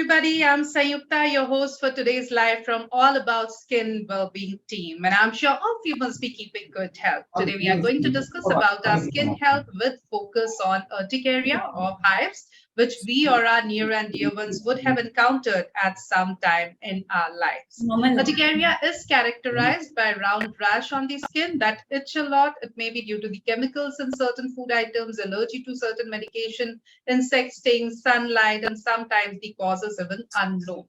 everybody. I'm Sayukta, your host for today's live from All About Skin Wellbeing team. And I'm sure all of you must be keeping good health. Today, we are going to discuss about our skin health with focus on urticaria or hives, which we or our near and dear ones would have encountered at some time in our lives. Urticaria is characterized by round rash on the skin that itch a lot. It may be due to the chemicals in certain food items, allergy to certain medication, insect stings, sunlight, and sometimes the cause is even unknown.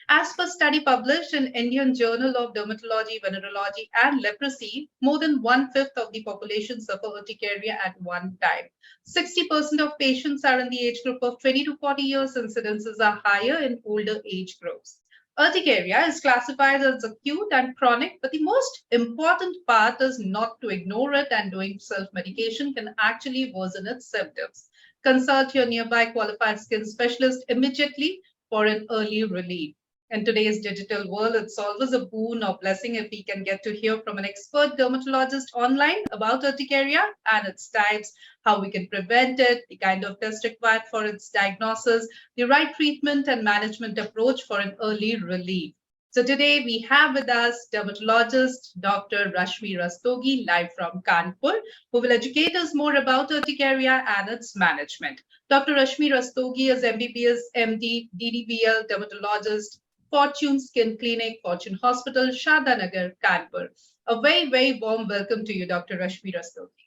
As per study published in Indian Journal of Dermatology, Venereology, and Leprosy, more than one-fifth of the population suffer urticaria at one time. 60% of patients are in the age group of 20 to 40 years. Incidences are higher in older age groups. Urticaria is classified as acute and chronic, but the most important part is not to ignore it, and doing self-medication can actually worsen its symptoms. Consult your nearby qualified skin specialist immediately for an early relief. In today's digital world, it's always a boon or blessing if we can get to hear from an expert dermatologist online about urticaria and its types, how we can prevent it, the kind of test required for its diagnosis, the right treatment and management approach for an early relief. So today we have with us dermatologist Dr. Rashmi Rastogi live from Kanpur, who will educate us more about urticaria and its management. Dr. Rashmi Rastogi is MBBS, MD, DDBL dermatologist, Fortune Skin Clinic, Fortune Hospital, Shadanagar, Kanpur. A very, very warm welcome to you, Dr. Rashmi Rastogi.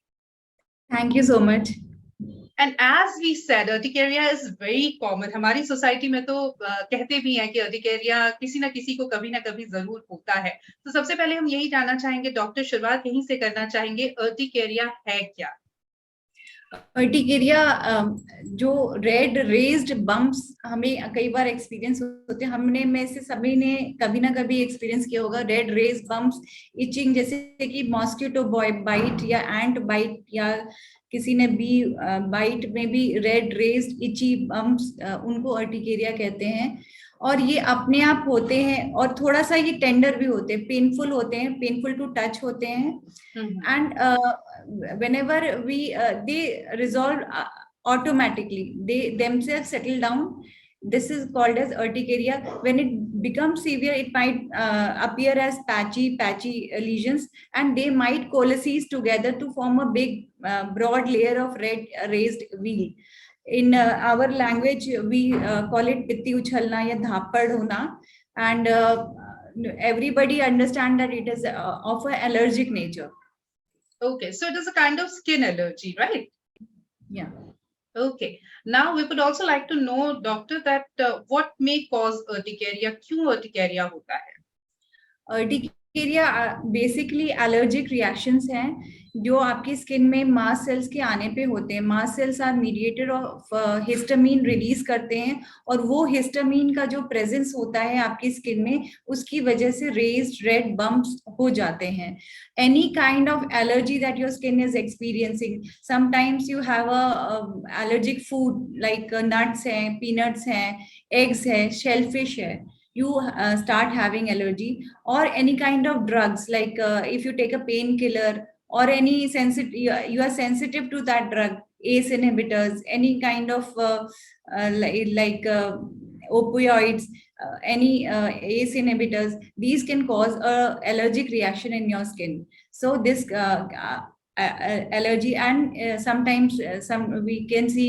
Thank you so much. And as we said, urticaria is very common. हमारी society में तो कहते भी हैं कि urticaria किसी ना किसी को कभी ना कभी जरूर होता है. तो सबसे पहले हम यही जानना चाहेंगे, डॉक्टर शुरुआत यहीं से करना चाहेंगे, urticaria है क्या? अर्टिकेरिया जो रेड रेज्ड बम्प्स हमें कई बार एक्सपीरियंस होते हैं, हमने में से सभी ने कभी ना कभी एक्सपीरियंस किया होगा. रेड रेज्ड बम्प्स, इचिंग, जैसे कि मॉस्किटो बाइट या एंट बाइट या किसी ने बी बाइट में भी रेड रेज्ड इची बम्प्स, उनको अर्टिकेरिया कहते हैं. और ये अपने आप होते हैं और थोड़ा सा ये टेंडर भी होते हैं, पेनफुल होते हैं, पेनफुल टू टच होते हैं. And whenever we they resolve automatically, they themselves settle down. This is called as urticaria. When it becomes severe, it might appear as patchy lesions, and they might coalesce together to form a big broad layer of red raised wheal. In our language we call it pitti uchhalna ya dhappad hona, and everybody understand that it is of an allergic nature. Okay, so it is a kind of skin allergy, right? Yeah. Okay. Now we would also like to know, doctor, that what may cause urticaria? क्यों urticaria होता है? Urticaria basically allergic reactions हैं जो आपकी skin में mast cells के आने पे होते हैं. Mast cells are mediator of histamine release करते हैं, और वो हिस्टामीन का जो प्रेजेंस होता है आपकी स्किन में, उसकी वजह से रेज्ड रेड बम्प्स हो जाते हैं. Any kind of allergy that your skin is experiencing, sometimes you have a allergic food like nuts हैं, पीनट्स हैं, एग्स है, शेलफिश है, you start having allergy. Or any kind of drugs, like if you take a painkiller or any you are sensitive to that drug, ACE inhibitors, any kind of like opioids, any ACE inhibitors, these can cause a allergic reaction in your skin. So this allergy, and sometimes we can see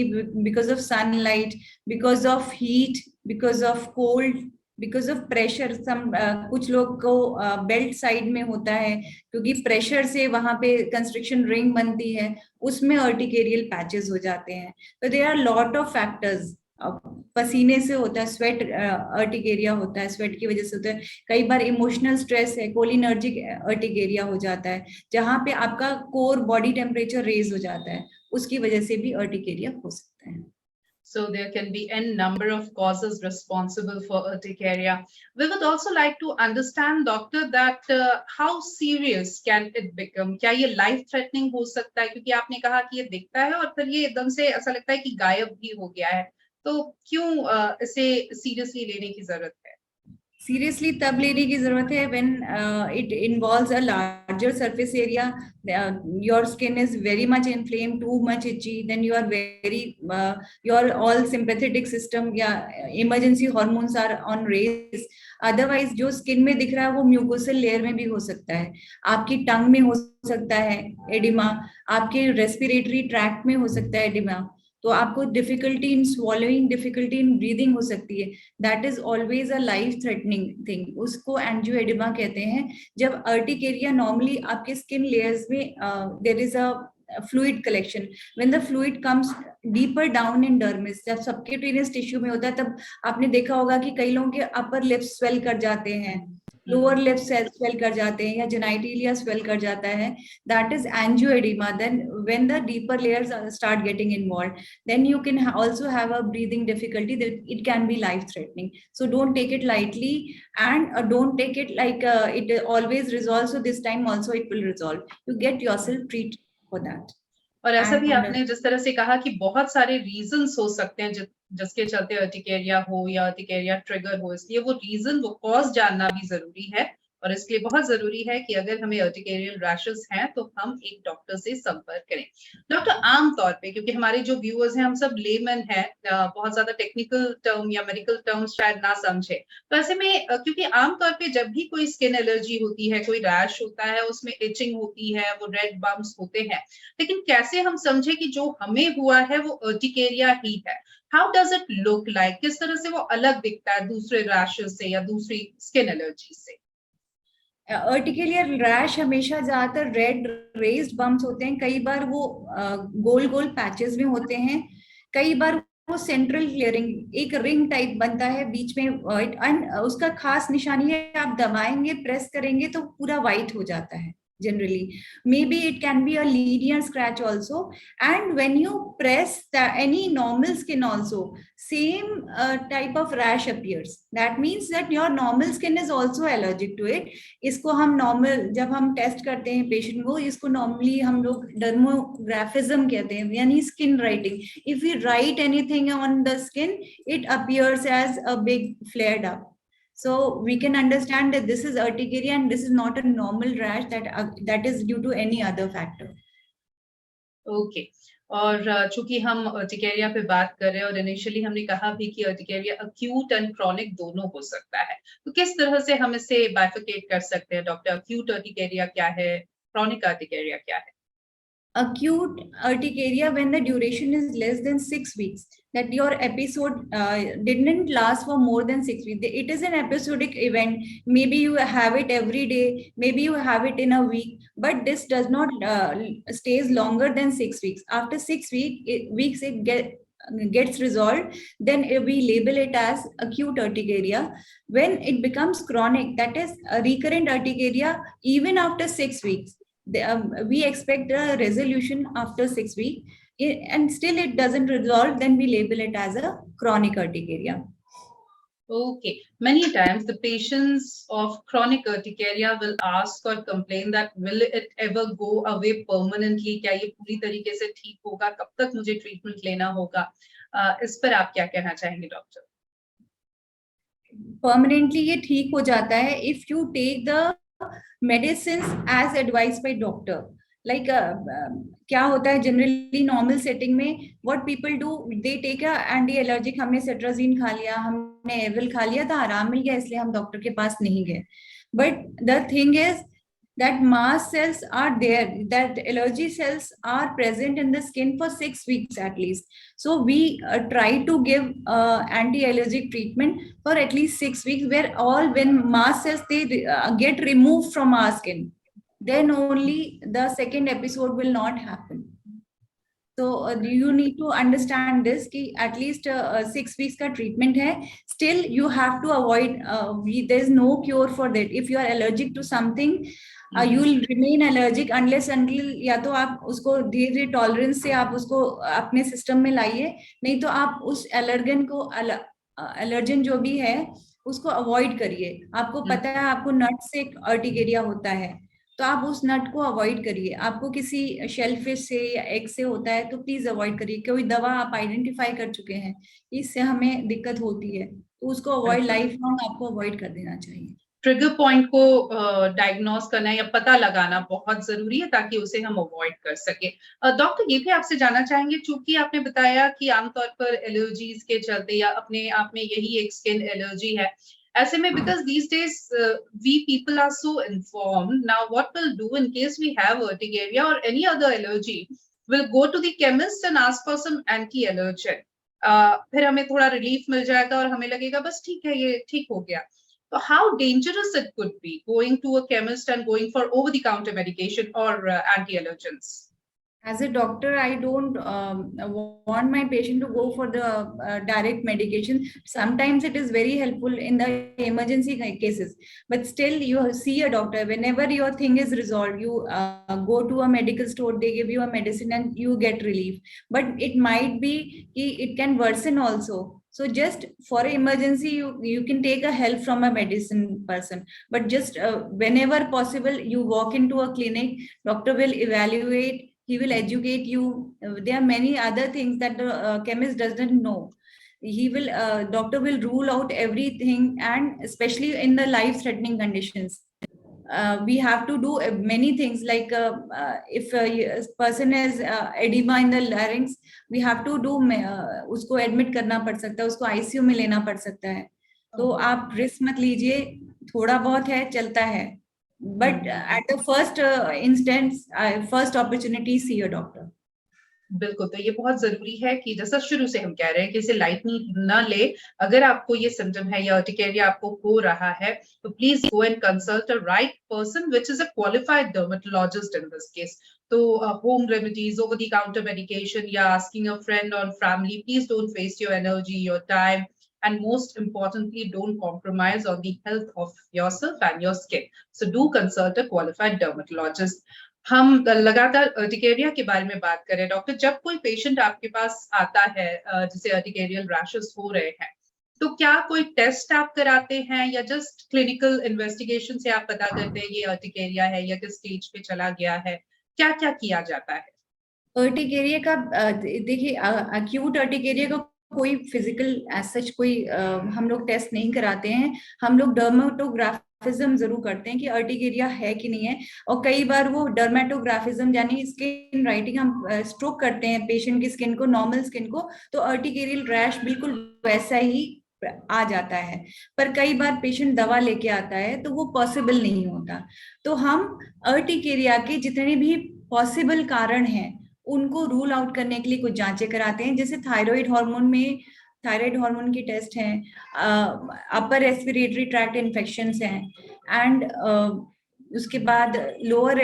because of sunlight, because of heat, because of cold, because of pressure. कुछ लोग को belt side में होता है, क्योंकि pressure से वहां पे कंस्ट्रिक्शन रिंग बनती है, उसमें अर्टिकेरियल पैचेस हो जाते हैं. तो there are lot of factors. पसीने से होता है, स्वेट अर्टिकेरिया होता है, स्वेट की वजह से होता है. कई बार इमोशनल स्ट्रेस है, कोलिनर्जिक अर्टिकेरिया हो जाता है, जहां पे आपका कोर बॉडी टेम्परेचर रेज हो जाता है, उसकी वजह से भी अर्टिकेरिया हो सकता है. So there can be n number of causes responsible for urticaria. We would also like to understand, doctor, that how serious can it become? क्या ये life threatening हो सकता है? क्योंकि आपने कहा कि ये दिखता है और फिर ये एकदम से ऐसा लगता है कि गायब भी हो गया है. तो क्यों इसे seriously लेने की जरूरत है? सीरियसली तब लेने की जरूरत है when it involves a larger surface area, your skin is very much inflame, too much itchy, then you are very, your all sympathetic system या emergency hormones are on race. Otherwise जो skin में दिख रहा है वो mucosal layer में भी हो सकता है, आपकी टंग में हो सकता है एडिमा, आपके रेस्पिरेटरी ट्रैक्ट में हो सकता है एडिमा, तो आपको difficulty in swallowing, difficulty in breathing हो सकती है। That is always a life threatening thing, उसको एंजियोएडिमा कहते हैं। जब अर्टिकेरिया, नॉर्मली आपके स्किन लेयर्स में there is a fluid collection, when the fluid comes deeper down in dermis, जब सबक्यूटेनियस टिश्यू में होता है, तब आपने देखा होगा कि कई लोगों के अपर लिप्स स्वेल कर जाते हैं, लोअर लिप्स स्वेल कर जाते हैं, या जेनाइटिलिया स्वेल कर जाता है, that is angioedema. Then when the deeper layers start getting involved, then you can also have a breathing difficulty, that it can be life threatening. So don't take it lightly, and don't take it like it always resolves, so this time also it will resolve. You get yourself treated for that. और ऐसा भी And आपने जिस तरह से कहा कि बहुत सारे रीजंस हो सकते हैं जिसके चलते अर्टिकेरिया हो या अर्टिकेरिया ट्रिगर हो, इसलिए वो रीजन, वो कॉज जानना भी जरूरी है। और इसके लिए बहुत जरूरी है कि अगर हमें अर्टिकेरियल रैशेस हैं तो हम एक डॉक्टर से संपर्क करें। डॉक्टर, आम तौर पे, क्योंकि हमारे जो व्यूअर्स हैं हम सब लेमन हैं, बहुत ज्यादा टेक्निकल टर्म या मेडिकल टर्म शायद ना समझे, तो ऐसे में क्योंकि आमतौर पे जब भी कोई स्किन एलर्जी होती है, कोई रैश होता है, उसमें इचिंग होती है, वो रेड बम्प्स होते हैं, लेकिन कैसे हम समझे कि जो हमें हुआ है वो अर्टिकेरिया ही है? How does it look like? किस तरह से वो अलग दिखता है दूसरे रैशेस से या दूसरी स्किन एलर्जी से? अर्टिकेलियर रैश हमेशा ज्यादातर रेड रेज्ड बम्प्स होते हैं, कई बार वो गोल गोल पैचेस में होते हैं, कई बार वो सेंट्रल क्लियरिंग एक रिंग टाइप बनता है बीच में व्हाइट, एंड उसका खास निशानी है आप दबाएंगे, प्रेस करेंगे तो पूरा व्हाइट हो जाता है generally. Maybe it can be a linear scratch also, and when you press any normal skin also, same type of rash appears. That means that your normal skin is also allergic to it. इसको हम normal, जब हम test करते हैं patient को, इसको normally हम लोग डर्मोग्राफिज्म कहते हैं, यानी skin writing. If we write anything on the skin, it appears as a big flared up. So we can understand that this is urticaria and this is not a normal rash that is due to any other factor. Okay. और चूंकि हम urticaria पे बात कर रहे हैं और initially हमने कहा भी कि अर्टिकेरिया अक्यूट एंड क्रॉनिक दोनों हो सकता है, तो किस तरह से हम इसे बाइफरकेट कर सकते हैं डॉक्टर? अक्यूट अर्टिकेरिया क्या है, क्रॉनिक अर्टिकेरिया क्या है? Acute urticaria when the duration is less than 6 weeks, that your episode didn't last for more than 6 weeks. It is an episodic event. Maybe you have it every day, maybe you have it in a week, but this does not stays longer than 6 weeks. After 6 weeks it gets resolved, then we label it as acute urticaria. When it becomes chronic, that is a recurrent urticaria, even after 6 weeks, we expect a resolution after 6 weeks, and still it doesn't resolve, then we label it as a chronic urticaria. Okay. Many times the patients of chronic urticaria will ask or complain that will it ever go away permanently? क्या ये पूरी तरीके से ठीक होगा? कब तक मुझे ट्रीटमेंट लेना होगा? इस पर आप क्या कहना चाहेंगे डॉक्टर? परमानेंटली ये ठीक हो जाता है if you take the medicines as advised by doctor. Like क्या होता है जनरली नॉर्मल सेटिंग में, what people do, they take a anti allergic, हमने सेट्राजीन खा लिया, हमने एविल खा लिया, तो आराम मिल गया इसलिए हम डॉक्टर के पास नहीं गए. But the thing is that mast cells are there, that allergy cells are present in the skin for 6 weeks at least. So we try to give anti-allergic treatment for at least 6 weeks, where all when mast cells they get removed from our skin, then only the second episode will not happen. So you need to understand this कि at least 6 weeks का treatment है. Still you have to avoid, there is no cure for that. If you are allergic to something, you will remain allergic unless until या तो आप उसको धीरे धीरे tolerance से आप उसको अपने सिस्टम में लाइए, नहीं तो आप उस एलर्जन को एलर्जन जो भी है उसको अवॉइड करिए. आपको पता है आपको नट से अर्टिकेरिया होता है, तो आप उस नट को अवॉइड करिए. आपको किसी शेलफिश से या एग से होता है तो प्लीज अवॉइड करिए. कोई दवा आप आइडेंटिफाई कर चुके हैं इससे हमें दिक्कत होती है, तो उसको अवॉइड लाइफ लॉन्ग आपको अवॉइड कर देना चाहिए। ट्रिगर पॉइंट को डायग्नोस करना या पता लगाना बहुत जरूरी है ताकि उसे हम अवॉइड कर सके। डॉक्टर, ये भी आपसे जानना चाहेंगे, चूंकि आपने बताया कि आमतौर पर एलर्जीज के चलते या अपने आप में यही एक स्किन एलर्जी है, ऐसे में because these days we people are so informed, now what will do in case we have urticaria or any other allergy, will go to the chemist and ask for some anti allergen, फिर हमें थोड़ा relief मिल जाएगा और हमें लगेगा बस ठीक है, ये ठीक हो गया। So how dangerous it could be going to a chemist and going for over-the-counter medication or anti-allergens? As a doctor, I don't want my patient to go for the direct medication. Sometimes it is very helpful in the emergency cases, but still you see a doctor whenever your thing is resolved. You go to a medical store, they give you a medicine and you get relief, but it might be it can worsen also. So just for emergency, you can take a help from a medicine person, but just whenever possible, you walk into a clinic, doctor will evaluate, he will educate you. There are many other things that the chemist doesn't know. He will doctor will rule out everything, and especially in the life threatening conditions, we have to do many things, like if a person has edema in the larynx, we have to do usko admit karna pad sakta hai, usko ICU में लेना पड़ सकता है। तो आप risk मत लीजिए, थोड़ा बहुत है चलता है, but at the first instance, first opportunity, see a doctor. बिल्कुल, तो ये बहुत जरूरी है कि जैसा शुरू से हम कह रहे हैं कि इसे लाइटली न ले। अगर आपको ये सिम्टम है या अर्टिकेरिया आपको हो रहा है, तो please go and consult a right person which is a qualified dermatologist in this case. तो home remedies, over the counter medication या asking a friend or family, please don't waste your energy, your time, and most importantly, don't compromise on the health of yourself and your skin. So do consult a qualified dermatologist. हम लगातार urticaria के बारे में बात कर रहे हैं doctor. जब कोई पेशेंट आपके पास आता है जिसे अर्टिकेरियल रैशेस हो रहे हैं, तो क्या कोई टेस्ट आप कराते हैं या जस्ट क्लिनिकल इन्वेस्टिगेशन से आप पता करते हैं ये अर्टिकेरिया है या किस स्टेज पे चला गया है? क्या क्या किया जाता है? अर्टिकेरिया का देखिए, अक्यूट अर्टिकेरिया का कोई फिजिकल एज सच कोई हम लोग टेस्ट नहीं कराते हैं। हम लोग डर्मेटोग्राफिज्म जरूर करते हैं कि अर्टिकेरिया है कि नहीं है, और कई बार वो डर्मेटोग्राफिज्म यानी स्किन राइटिंग हम स्ट्रोक करते हैं पेशेंट की स्किन को, नॉर्मल स्किन को, तो अर्टिकेरियल रैश बिल्कुल वैसा ही आ जाता है। पर कई बार पेशेंट दवा लेके आता है तो वो पॉसिबल नहीं होता। तो हम अर्टिकेरिया के जितने भी पॉसिबल कारण हैं उनको रूल आउट करने के लिए कुछ जांचें कराते हैं, जैसे थायराइड हार्मोन में थायराइड हार्मोन की टेस्ट हैं, अपर रेस्पिरेटरी ट्रैक्ट इन्फेक्शंस हैं, एंड उसके बाद लोअर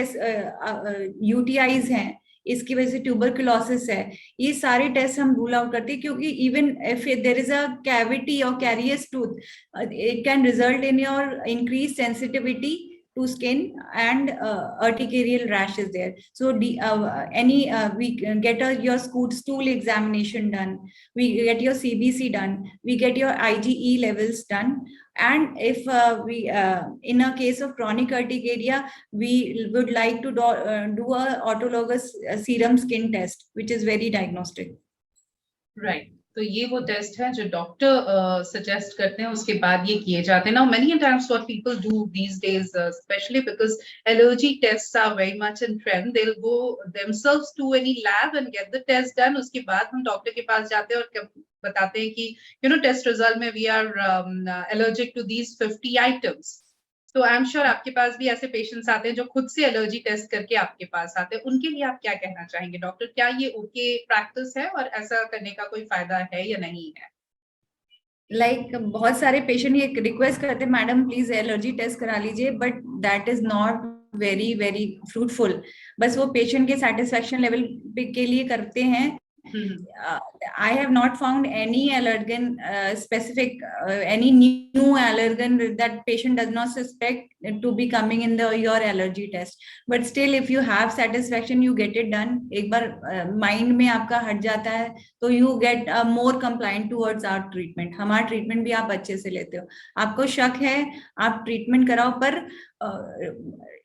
यूटीआईज हैं, इसकी वजह से ट्यूबरकुलोसिस है। ये सारे टेस्ट हम रूल आउट करते हैं, क्योंकि even if there is a cavity or carious tooth, it can result in your increase sensitivity to skin and urticarial rash is there. So we get your stool examination done, we get your CBC done, we get your IgE levels done, and if we in a case of chronic urticaria, we would like to do a autologous serum skin test, which is very diagnostic. Right. तो ये वो test है जो doctor suggest करते हैं, उसके बाद ये किए जाते हैं। Now many times what people do these days, specially because allergy tests are very much in trend, they will go themselves to any lab and get the test done. उसके बाद हम डॉक्टर के पास जाते हैं और बताते हैं कि टेस्ट रिजल्ट में we are allergic to these 50 items. तो आई एम श्योर आपके पास भी ऐसे पेशेंट्स आते हैं जो खुद से एलर्जी टेस्ट करके आपके पास आते हैं। उनके लिए आप क्या कहना चाहेंगे डॉक्टर? क्या ये ओके प्रैक्टिस है और ऐसा करने का कोई फायदा है या नहीं है? बहुत सारे पेशेंट ये रिक्वेस्ट करते हैं, मैडम प्लीज एलर्जी टेस्ट करा लीजिए, but that is not very very fruitful. बस वो पेशेंट के सेटिस्फेक्शन लेवल के लिए करते हैं। I have not found any allergen specific, any new allergen that patient does not suspect to be coming in your allergy test. But still, if you have satisfaction, you get it done. एक बार mind में आपका हट जाता है तो you get more compliant towards our treatment. हमारा treatment भी आप अच्छे से लेते हो। आपको शक है, आप treatment कराओ, पर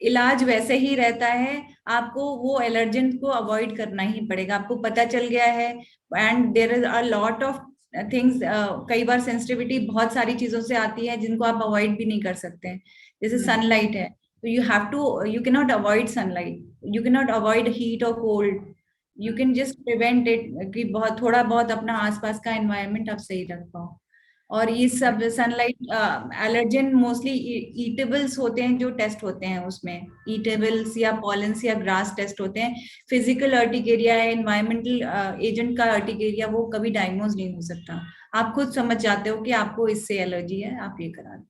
इलाज वैसे ही रहता है। आपको वो एलर्जेंट को अवॉइड करना ही पड़ेगा। आपको पता चल गया है, and there is a lot of things, कई बार सेंसिटिविटी बहुत सारी चीजों से आती है जिनको आप अवॉइड भी नहीं कर सकते हैं। जैसे सनलाइट है, तो you can not avoid sunlight, you can not avoid heat or cold, you can just prevent it कि बहुत थोड़ा बहुत अपना आसपास का एनवायरनमेंट आप सही रख पाओ। और ये सब सनलाइट एलर्जेन मोस्टली ईटेबल्स होते हैं जो टेस्ट होते हैं, उसमें ईटेबल्स या पॉलेंस या ग्रास टेस्ट होते हैं। फिजिकल अर्टिकेरिया या एनवायरमेंटल एजेंट का अर्टिकेरिया वो कभी डायग्नोज नहीं हो सकता। आप खुद समझ जाते हो कि आपको इससे एलर्जी है, आप ये करा दो।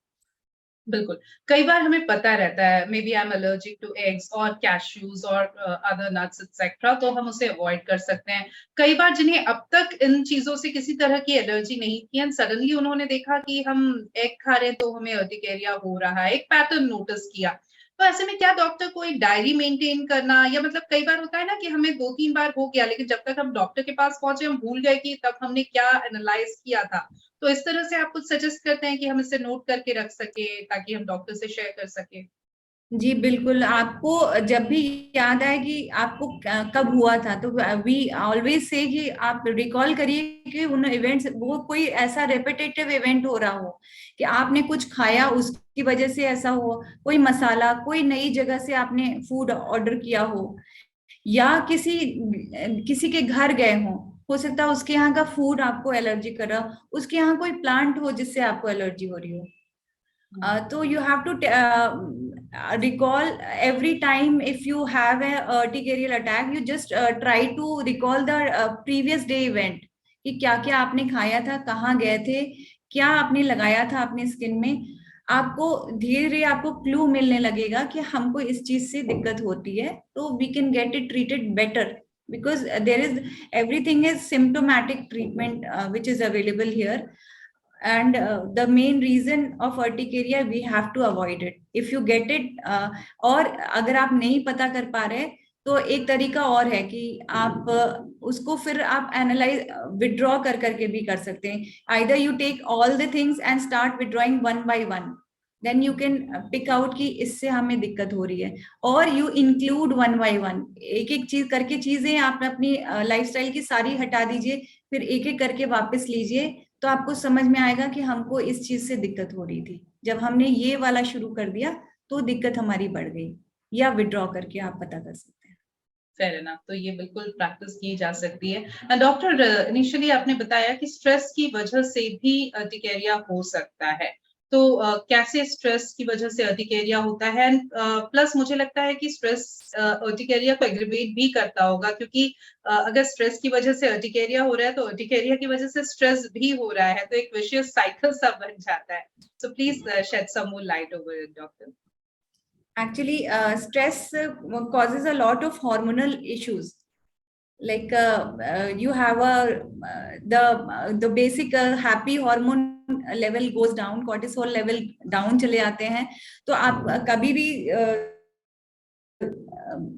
बिल्कुल। कई बार हमें पता रहता है maybe I am allergic to eggs और कैश्यूज और अदर नट्स एटसेट्रा, तो हम उसे अवॉइड कर सकते हैं। कई बार जिन्हें अब तक इन चीजों से किसी तरह की एलर्जी नहीं थी एंड सडनली उन्होंने देखा कि हम एग खा रहे हैं तो हमें अर्टिकेरिया हो रहा है, एक पैटर्न नोटिस किया। तो ऐसे में क्या डॉक्टर को एक डायरी मेंटेन करना, या मतलब कई बार होता है ना कि हमें 2-3 बार हो गया लेकिन जब तक हम डॉक्टर के पास पहुंचे हम भूल गए कि तब हमने क्या एनालाइज किया था। तो इस तरह से आप कुछ सजेस्ट करते हैं कि हम इसे नोट करके रख सके ताकि हम डॉक्टर से शेयर कर सके? जी बिल्कुल, आपको जब भी याद आए कि आपको कब हुआ था, तो वी ऑलवेज से कि आप रिकॉल करिए कि उन इवेंट्स, वो कोई ऐसा रेपिटेटिव इवेंट हो रहा हो कि आपने कुछ खाया उसकी वजह से ऐसा हो, कोई मसाला, कोई नई जगह से आपने फूड ऑर्डर किया हो, या किसी किसी के घर गए हो सकता है उसके यहाँ का फूड आपको एलर्जी कर रहा हो, उसके यहाँ कोई प्लांट हो जिससे आपको एलर्जी हो रही हो। So you have to recall every time if you have a urticarial attack, you just try to recall the previous day event कि क्या क्या आपने खाया था, कहाँ गए थे, क्या आपने लगाया था अपने स्किन में। आपको धीरे धीरे आपको क्लू मिलने लगेगा कि हमको इस चीज से दिक्कत होती है, तो we can get it treated better because there is everything is symptomatic treatment which is available here. And the main reason of urticaria we have to avoid it if you get it. और अगर आप नहीं पता कर पा रहे तो एक तरीका और है कि आप उसको फिर आप एनालाइज विड्रॉ कर करके भी कर सकते हैं। Either you take all the things and start withdrawing one by one, then you can pick out कि इससे हमें दिक्कत हो रही है, और you include one by one, एक एक चीज करके चीजें आप अपनी लाइफस्टाइल की सारी हटा दीजिए, फिर एक एक करके वापस लीजिए, तो आपको समझ में आएगा कि हमको इस चीज से दिक्कत हो रही थी। जब हमने ये वाला शुरू कर दिया तो दिक्कत हमारी बढ़ गई, या विड्रॉ करके आप पता कर सकते हैं। फेयर इनफ, तो ये बिल्कुल प्रैक्टिस की जा सकती है। डॉक्टर, इनिशियली आपने बताया कि स्ट्रेस की वजह से भी अर्टिकेरिया हो सकता है, तो कैसे स्ट्रेस की वजह से अर्टिकेरिया होता है? प्लस मुझे लगता है कि स्ट्रेस अर्टिकेरिया को एग्रीवेट भी करता होगा, क्योंकि अगर स्ट्रेस की वजह से अर्टिकेरिया हो रहा है तो अर्टिकेरिया की वजह से स्ट्रेस भी हो रहा है, तो एक विशियस साइकिल सा बन जाता है। So please shed some more light over it, doctor. Actually, stress causes a lot of hormonal issues. Like you have the basic happy hormone level goes down, cortisol level down चले आते हैं, तो आप कभी भी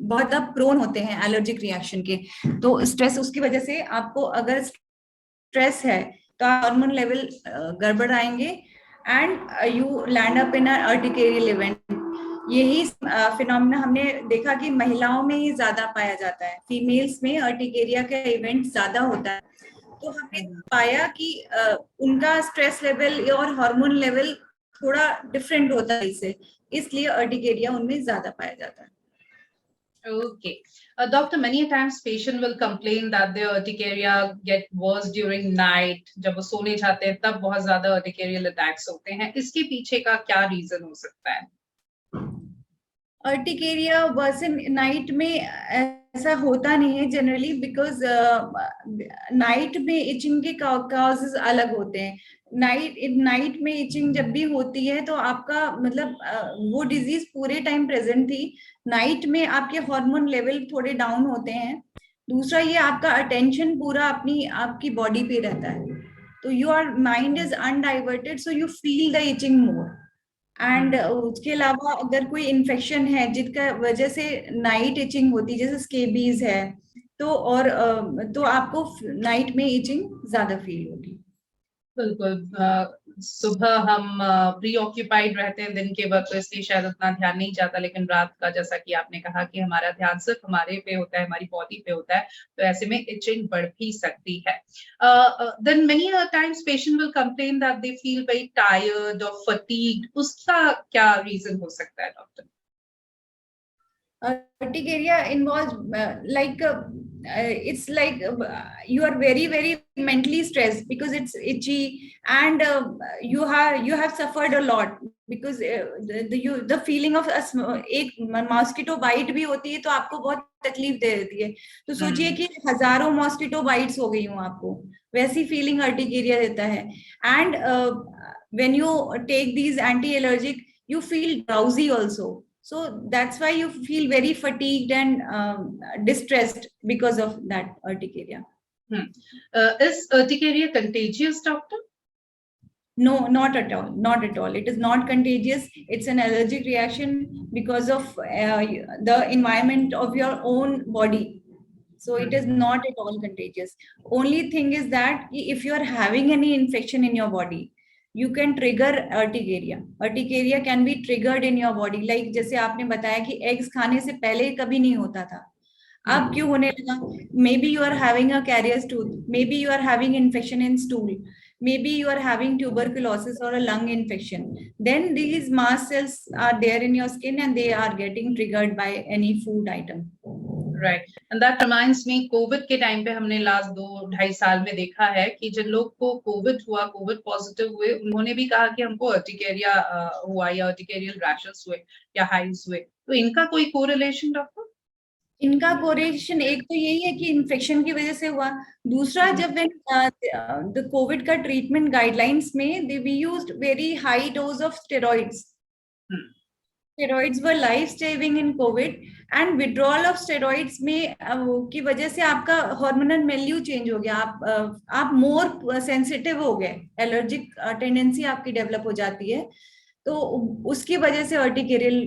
बहुत प्रोन होते हैं एलर्जिक रिएक्शन के। तो स्ट्रेस उसकी वजह से आपको, अगर स्ट्रेस है तो हार्मोन लेवल गड़बड़ आएंगे and you land up in urticarial event. यही फिनोमेना हमने देखा कि महिलाओं में ही ज्यादा पाया जाता है, फीमेल्स में अर्टिकेरिया का इवेंट ज्यादा होता है। तो हमने पाया कि उनका स्ट्रेस लेवल और हार्मोन लेवल थोड़ा डिफरेंट होता है इससे, इसलिए अर्टिकेरिया उनमें ज्यादा पाया जाता है। Okay. Doctor, many times patient will complain that their urticaria get worse during night. जब वो सोने जाते हैं तब बहुत ज्यादा urticarial attacks होते हैं। इसके पीछे का क्या रीजन हो सकता है? अर्टिकेरिया वर्सन नाइट में ऐसा होता नहीं है जनरली, बिकॉज नाइट में इचिंग के कॉजेज अलग होते हैं। नाइट में इचिंग जब भी होती है तो आपका मतलब वो डिजीज पूरे टाइम प्रेजेंट थी, नाइट में आपके हार्मोन लेवल थोड़े डाउन होते हैं। दूसरा ये आपका अटेंशन पूरा आपकी बॉडी पे रहता है, तो your mind is undiverted, so you feel the itching more. And उसके अलावा अगर कोई इन्फेक्शन है जिसका वजह से नाइट इचिंग होती है, जैसे स्केबीज है, तो और तो आपको नाइट में इचिंग ज्यादा फील होगी। बिल्कुल। सुबह हम प्री ऑक्यूपाइड रहते हैं दिन के वक्त, तो इसलिए शायद उतना ध्यान नहीं जाता, लेकिन रात का जैसा कि आपने कहा कि हमारा ध्यान सिर्फ हमारे पे होता है, हमारी बॉडी पे होता है, तो ऐसे में इचिंग बढ़ भी सकती है. Then many times patient will complain that they feel very tired और फटीग्ड. उसका क्या रीजन हो सकता है doctor? Urticaria involves it's like you are very mentally stressed because it's itchy, and you have suffered a lot because the feeling of एक mosquito bite भी होती है तो आपको बहुत तकलीफ दे देती है. तो सोचिए कि हजारों मॉस्किटो बाइट्स हो गई हूँ आपको, वैसी फीलिंग अर्टिकेरिया देता है. And when you take these anti-allergic, you feel drowsy also. So that's why you feel very fatigued and distressed because of that urticaria. Is urticaria contagious, doctor? No, not at all. Not at all. It is not contagious. It's an allergic reaction because of the environment of your own body. So it is not at all contagious. Only thing is that if you are having any infection in your body, you can trigger urticaria. Urticaria can be triggered in your body. Like जैसे आपने बताया कि eggs खाने से पहले कभी नहीं होता था, अब क्यों होने लगा? Maybe you are having a carrier's tooth. Maybe you are having infection in stool. Maybe you are having tuberculosis or a lung infection. Then these mast cells are there in your skin and they are getting triggered by any food item. Right. And that reminds me, Covid के time पे हमने last 2-2.5 साल में देखा है कि जिन लोग को कोविड हुआ, कोविड पॉजिटिव हुए, उन्होंने भी कहा कि हमको अर्टिकेरिया हुआ या अर्टिकेरियल रैशेस हुए या हाइव्स हुए. तो इनका कोई कोरिलेशन डॉक्टर? इनका कोरिलेशन एक तो यही है कि इन्फेक्शन की वजह से हुआ. दूसरा, जब द कोविड का ट्रीटमेंट गाइडलाइंस में we used very high dose of steroids. Steroids were life saving in Covid, and withdrawal of steroids में की वजह से आपका हार्मोनल मिलियू चेंज हो गया. आप मोर सेंसिटिव हो गए, एलर्जिक टेंडेंसी आपकी डेवलप हो जाती है, तो उसकी वजह से अर्टिकेरियल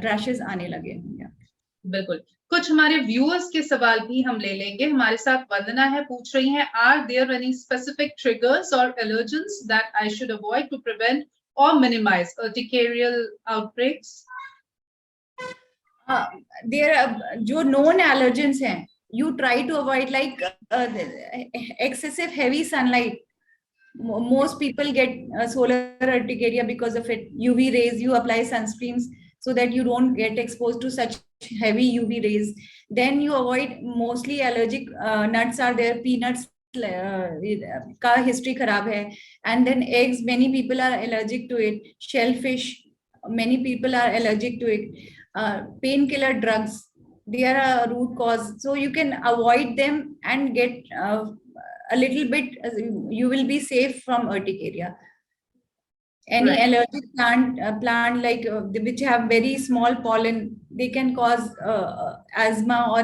रैशेस आने लगे. बिल्कुल. कुछ हमारे व्यूअर्स के सवाल भी हम ले लेंगे. हमारे साथ वंदना है, पूछ रही हैं, are there any specific triggers or allergens that I should avoid to prevent or minimize urticarial outbreaks? There are जो known allergens हैं, you try to avoid, like excessive heavy sunlight. Most people get solar urticaria because of it. UV rays, you apply sunscreens so that you don't get exposed to such heavy UV rays. Then you avoid, mostly allergic nuts are there, peanuts का history खराब है. And then eggs, many people are allergic to it. Shellfish, many people are allergic to it. Painkiller drugs, they are a root cause, so you can avoid them and get a little bit, you will be safe from urticaria. Any allergic plant like which have very small pollen, they can cause asthma or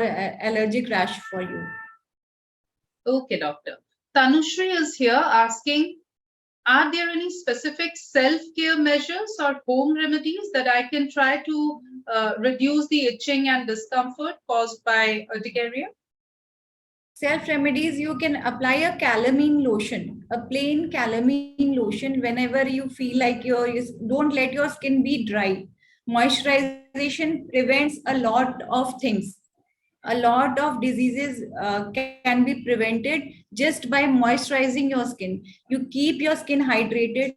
allergic rash for you. Okay, doctor. Tanushri is here asking, are there any specific self-care measures or home remedies that I can try to reduce the itching and discomfort caused by urticaria? Self remedies, you can apply a calamine lotion, a plain calamine lotion whenever you feel like don't let your skin be dry. Moisturization prevents a lot of things. A lot of diseases can be prevented just by moisturizing your skin. You keep your skin hydrated,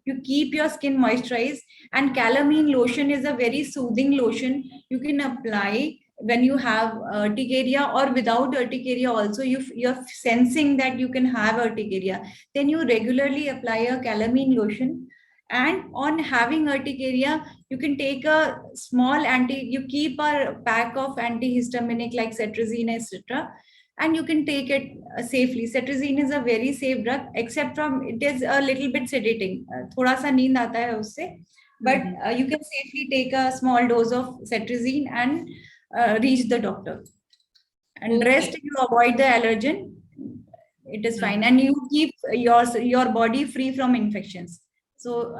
you keep your skin moisturized, and calamine lotion is a very soothing lotion. You can apply when you have urticaria or without urticaria also. You're sensing that you can have urticaria, then you regularly apply a calamine lotion. And on having urticaria, you can take a small you keep a pack of antihistaminic like cetirizine, etc., and you can take it safely. Cetirizine is a very safe drug, except from it is a little bit sedating. Thoda sa neend aata hai usse, but you can safely take a small dose of cetirizine and reach the doctor. And rest, you avoid the allergen, it is fine, and you keep your body free from infections. So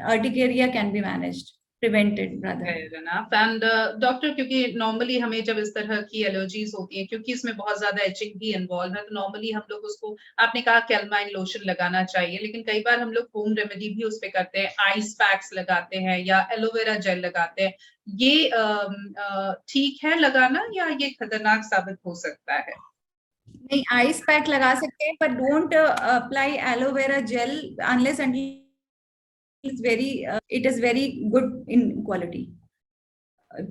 urticaria can be managed. prevented rather. Fair enough. And doctor, क्योंकि normally हमें जब इस तरह की allergies होती हैं, क्योंकि इसमें बहुत ज्यादा एचिंग भी इन्वॉल्व है, तो नॉर्मली हम लोग उसको, आपने कहा कैलमाइन लोशन लगाना चाहिए, लेकिन कई बार हम लोग होम रेमेडी भी उस पे करते हैं, आइस पैक्स लगाते हैं या एलोवेरा जेल लगाते हैं। ये ठीक है लगाना या ये खतरनाक साबित हो सकता है? नहीं, आइस पैक लगा सकते हैं, पर don't apply aloe vera gel unless until it is very good in quality.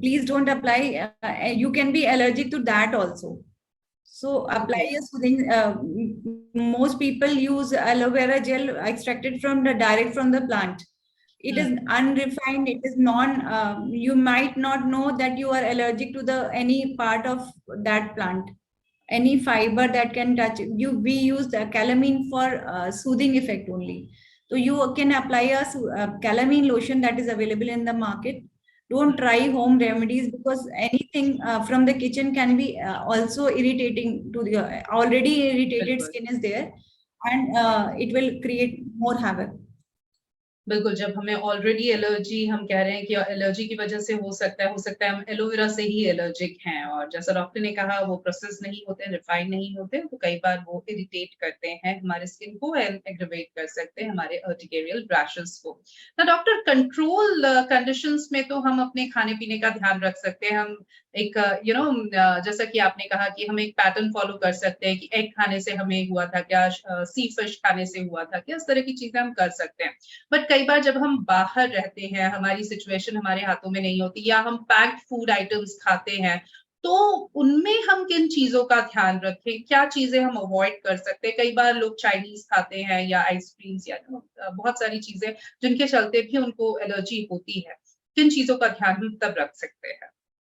Please don't apply. You can be allergic to that also. So apply a soothing. Most people use aloe vera gel extracted from direct from the plant. It is unrefined. It is non. You might not know that you are allergic to any part of that plant, any fiber that can touch you. We use the calamine for soothing effect only. So you can apply a calamine lotion that is available in the market. Don't try home remedies, because anything from the kitchen can be also irritating to the already irritated skin is there, and it will create more havoc. बिल्कुल, जब हमें already allergy, हम कह रहे हैं कि allergy की वजह से हो सकता है हम एलोवेरा से ही एलर्जिक हैं, और जैसा डॉक्टर ने कहा वो प्रोसेस नहीं होते, रिफाइन नहीं होते, तो कई बार वो इरिटेट करते हैं हमारे स्किन को एंड एग्रीवेट कर सकते हैं हमारे अर्टिकेरियल रैशेस को। ना डॉक्टर, कंट्रोल कंडीशंस में तो हम अपने खाने पीने का ध्यान रख सकते हैं। हम एक जैसा कि आपने कहा कि हम एक पैटर्न फॉलो कर सकते हैं कि एग खाने से हमें हुआ था क्या, सी फिश खाने से हुआ था क्या, इस तरह की चीजें हम कर सकते हैं। बट कई बार जब हम बाहर रहते हैं, हमारी सिचुएशन हमारे हाथों में नहीं होती, या हम पैक्ड फूड आइटम्स खाते हैं, तो उनमें हम किन चीजों का ध्यान रखें, क्या चीजें हम अवॉइड कर सकते हैं? कई बार लोग चाइनीज खाते हैं या आइसक्रीम्स या बहुत सारी चीजें जिनके चलते भी उनको एलर्जी होती है, किन चीजों का ध्यान हम तब रख सकते हैं?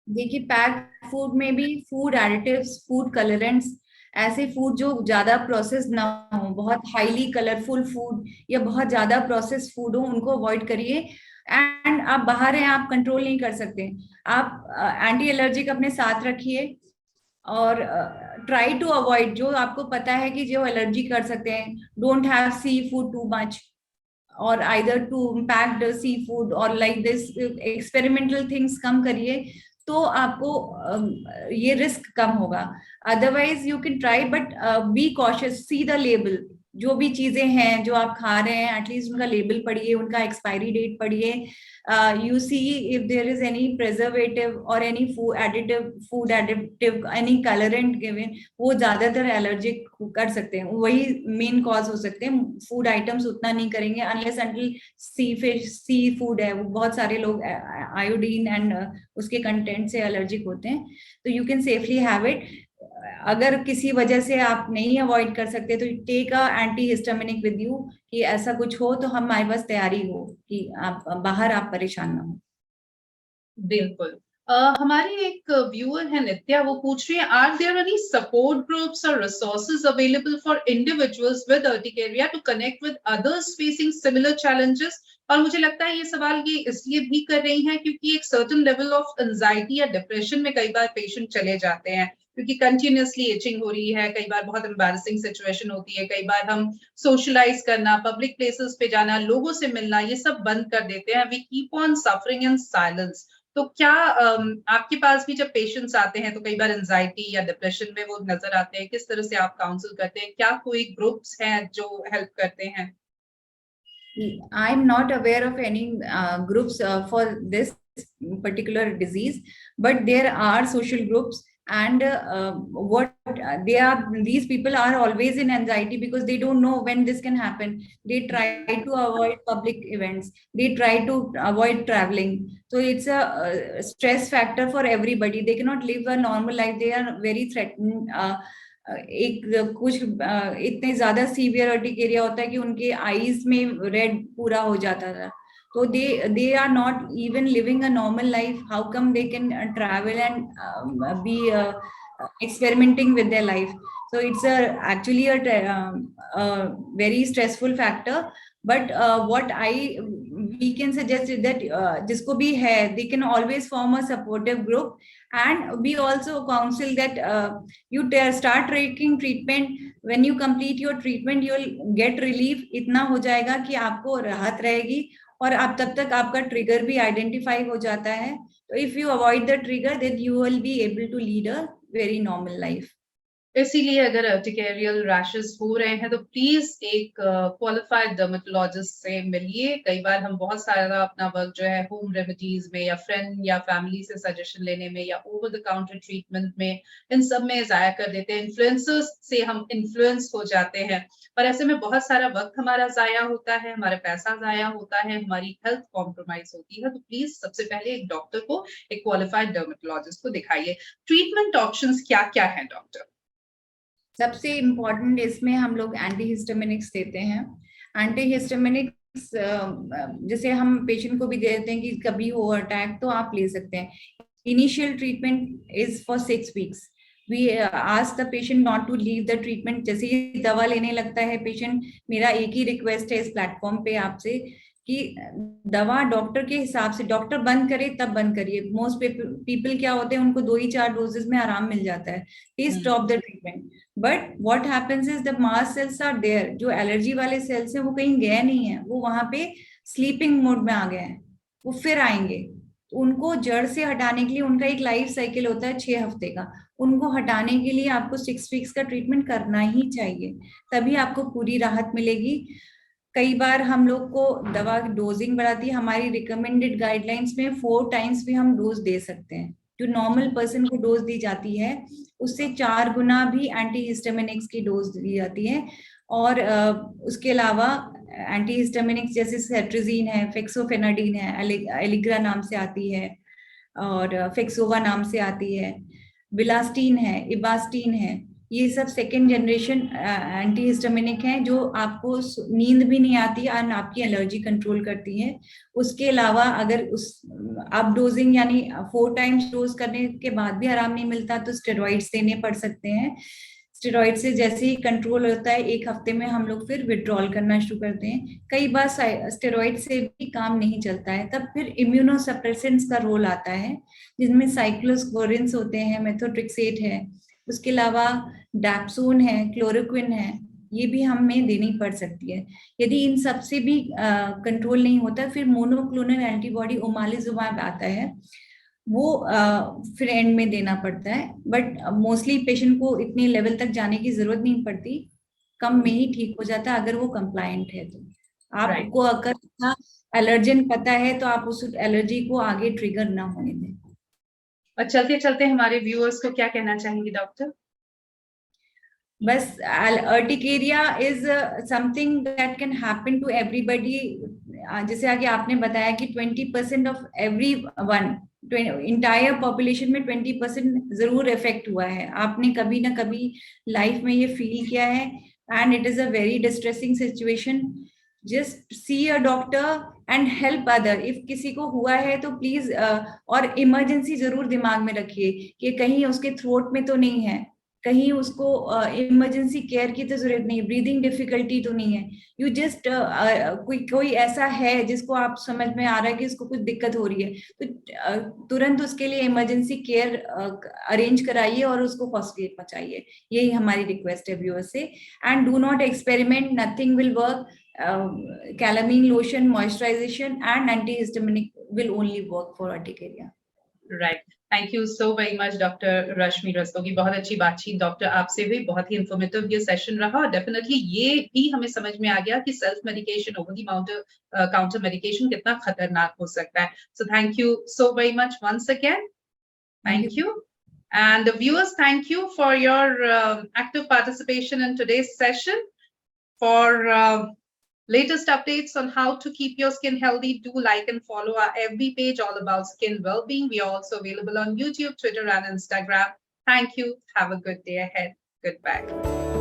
देखिए, पैक्ड फूड में भी फूड एडिटिव्स, फूड कलरेंट्स, ऐसे फूड जो ज्यादा प्रोसेस ना हो, बहुत हाईली कलरफुल फूड या बहुत ज्यादा प्रोसेस फूड हो, उनको अवॉइड करिए। एंड आप बाहर हैं, आप कंट्रोल नहीं कर सकते, आप एंटी एलर्जिक अपने साथ रखिए, और ट्राई टू अवॉइड जो आपको पता है कि जो एलर्जी कर सकते हैं। Don't have sea food too much, और either too packed sea food और लाइक दिस एक्सपेरिमेंटल थिंग्स कम करिए, तो आपको ये रिस्क कम होगा। Otherwise you can try, but be cautious, see the label. जो भी चीजें हैं जो आप खा रहे हैं, एटलीस्ट उनका लेबल पढ़िए, उनका एक्सपायरी डेट पढ़िए। You see if there is any preservative or any food additive, any colourant given, वो ज्यादातर एलर्जिक कर सकते हैं, वही मेन कॉज हो सकते हैं। फूड आइटम्स उतना नहीं करेंगे अनलेस अनटिल सी फिश, सी फूड है, वो बहुत सारे लोग आयोडीन एंड उसके कंटेंट से एलर्जिक होते हैं, तो you can safely have it. अगर किसी वजह से आप नहीं अवॉइड कर सकते, तो take a antihistaminic with you, कि ऐसा कुछ हो तो हमारे पास तैयारी हो कि आप बाहर आप परेशान ना हो। बिल्कुल। हमारी एक व्यूअर है नित्या, वो पूछ रही है, are there any support groups or resources available for individuals with urticaria to connect with others facing similar challenges? और मुझे लगता है ये सवाल ये इसलिए भी कर रही हैं क्योंकि एक सर्टेन लेवल ऑफ एंजाइटी या डिप्रेशन में कई बार पेशेंट चले जाते हैं, क्योंकि कंटिन्यूअसली इचिंग हो रही है, कई बार बहुत एम्बैरेसिंग सिचुएशन होती है, कई बार हम सोशलाइज करना, पब्लिक प्लेसेस पे जाना, लोगों से मिलना, ये सब बंद कर देते हैं। We keep on suffering in silence. तो क्या आपके पास भी जब पेशेंट्स आते हैं तो कई बार एंजाइटी या डिप्रेशन में वो नजर आते हैं, किस तरह से आप काउंसिल करते हैं? क्या कोई ग्रुप्स हैं जो हेल्प करते हैं? I am not aware of any groups for this particular disease, but there are social groups, and these people are always in anxiety because they don't know when this can happen. They try to avoid public events, they try to avoid traveling, so it's a stress factor for everybody. They cannot live a normal life, they are very threatened. एक कुछ इतने ज्यादा severe urticaria होता है कि उनके eyes में red पूरा हो जाता था, तो they are not even living a normal life. How come they can travel and be experimenting with their life? So it's actually a very stressful factor. But what we can suggest is that जिसको भी है, they can always form a supportive group, and we also counsel that you start taking treatment. When you complete your treatment, you'll get relief. इतना हो जाएगा कि आपको राहत रहेगी और आप तब तक आपका ट्रिगर भी आइडेंटिफाई हो जाता है. तो if you avoid the trigger then you will be able to lead a very normal life. इसीलिए अगर अर्टिकेरियल रैशेस हो रहे हैं तो प्लीज एक क्वालिफाइड डर्मेटोलॉजिस्ट से मिलिए. कई बार हम बहुत सारा अपना वर्क जो है होम रेमेडीज में या फ्रेंड या फैमिली से सजेशन लेने में या ओवर द काउंटर ट्रीटमेंट में, इन सब में जाया कर देते हैं. इन्फ्लुएंसर्स से हम इन्फ्लुएंस हो जाते हैं और ऐसे में बहुत सारा वक्त हमारा जाया होता है, हमारा पैसा जाया होता है, हमारी हेल्थ कॉम्प्रोमाइज होती है. तो प्लीज सबसे पहले एक डॉक्टर को, एक क्वालिफाइड डर्मेटोलॉजिस्ट को दिखाइए. ट्रीटमेंट ऑप्शंस क्या क्या है डॉक्टर? सबसे इम्पोर्टेंट इसमें हम लोग एंटीहिस्टामिनिक्स देते हैं. एंटीहिस्टामिनिक्स जैसे हम पेशेंट को भी देते हैं कि कभी हो अटैक तो आप ले सकते हैं. Initial treatment is for 6 weeks. We ask the patient not to leave the treatment. जैसे ही दवा लेने लगता है पेशेंट, मेरा एक ही रिक्वेस्ट है इस प्लेटफॉर्म पे आपसे कि दवा डॉक्टर के हिसाब से, डॉक्टर बंद करे तब बंद करिए. मोस्ट पीपल क्या होते हैं, उनको 2 ही 4 डोजेस में आराम मिल जाता है. Please stop the treatment. But what happens is the mast cells are there. जो एलर्जी वाले सेल्स हैं वो कहीं गए नहीं है, वो वहां पे स्लीपिंग मोड में आ गए हैं. वो फिर आएंगे. तो उनको जड़ से हटाने के लिए उनका एक लाइफ साइकिल होता है 6 हफ्ते का. उनको हटाने के लिए आपको 6 weeks का ट्रीटमेंट करना ही चाहिए, तभी आपको पूरी राहत मिलेगी. कई बार हम लोग को दवा की डोजिंग बढ़ाती है. हमारी रिकमेंडेड गाइडलाइंस में 4 times भी हम डोज दे सकते हैं. जो नॉर्मल पर्सन को डोज दी जाती है उससे 4 गुना भी एंटीहिस्टामिनिक्स की डोज दी जाती है. और उसके अलावा एंटीहिस्टामिनिक्स जैसे सेट्रिजीन है, फेक्सोफेनाडिन है, एलिग्रा नाम से आती है, और फेक्सोवा नाम से आती है, बिलास्टीन है, इबास्टीन है. ये सब सेकेंड जनरेशन एंटीहिस्टामिनिक हैं जो आपको नींद भी नहीं आती और आपकी एलर्जी कंट्रोल करती है. उसके अलावा अगर उस अप डोजिंग यानी 4 times डोज करने के बाद भी आराम नहीं मिलता तो स्टेरॉइड्स देने पड़ सकते हैं. स्टेरॉइड से जैसे ही कंट्रोल होता है 1 हफ्ते में हम लोग फिर विड्रॉल करना शुरू करते हैं. कई बार स्टेरॉइड से भी काम नहीं चलता है, तब फिर इम्यूनोसप्रेसेंट्स का रोल आता है जिनमें साइक्लोस्पोरिन्स होते हैं, मेथोट्रिक्सेट है, उसके अलावा डैप्सोन है, क्लोरोक्विन है. ये भी हमें देनी पड़ सकती है. यदि इन सब से भी कंट्रोल नहीं होता फिर मोनोक्लोनल एंटीबॉडी ओमालिजुमाब आता है, वो फिर एंड में देना पड़ता है. बट मोस्टली पेशेंट को इतने लेवल तक जाने की जरूरत नहीं पड़ती, कम में ही ठीक हो जाता है अगर वो कंप्लायंट है तो. आपको अगर एलर्जन पता है तो आप उस एलर्जी को आगे ट्रिगर ना होने दें. और चलते चलते हमारे व्यूअर्स को क्या कहना चाहेंगे डॉक्टर? बस urticaria is something that can happen to everybody. जैसे आगे आपने बताया कि 20% of everyone, entire population में 20% जरूर इफेक्ट हुआ है. आपने कभी ना कभी लाइफ में ये फील किया है and it is a very distressing situation. Just see a doctor and help other. If किसी को हुआ है तो प्लीज और इमरजेंसी जरूर दिमाग में रखिए कि कहीं उसके थ्रोट में तो नहीं है, कहीं उसको इमरजेंसी केयर की तो जरूरत नहीं, ब्रीदिंग डिफिकल्टी तो नहीं है. यू जस्ट कोई ऐसा है जिसको आप समझ में आ रहा है कि उसको कुछ दिक्कत हो रही है तो तुरंत उसके लिए इमरजेंसी केयर अरेंज कराइए और उसको फर्स्ट एड पहुंचाइए. यही हमारी रिक्वेस्ट है व्यूअर्स से. And do not experiment, nothing will work. Calamine lotion, moisturization and antihistaminic will only work for urticaria. Right. Thank you so very much doctor Rashmi Rastogi. बहुत अच्छी बातचीत डॉक्टर आपसे हुई, बहुत ही इंफॉर्मेटिव ये सेशन रहा और डेफिनेटली ये भी हमें समझ में आ गया कि self medication, over the counter medication कितना खतरनाक हो सकता है. So thank you so very much once again. Thank you. And the viewers, thank you for your active participation in today's session. For latest updates on how to keep your skin healthy, do like and follow our FB page all about skin well-being. We are also available on YouTube, Twitter, and Instagram. Thank you. Have a good day ahead. Goodbye.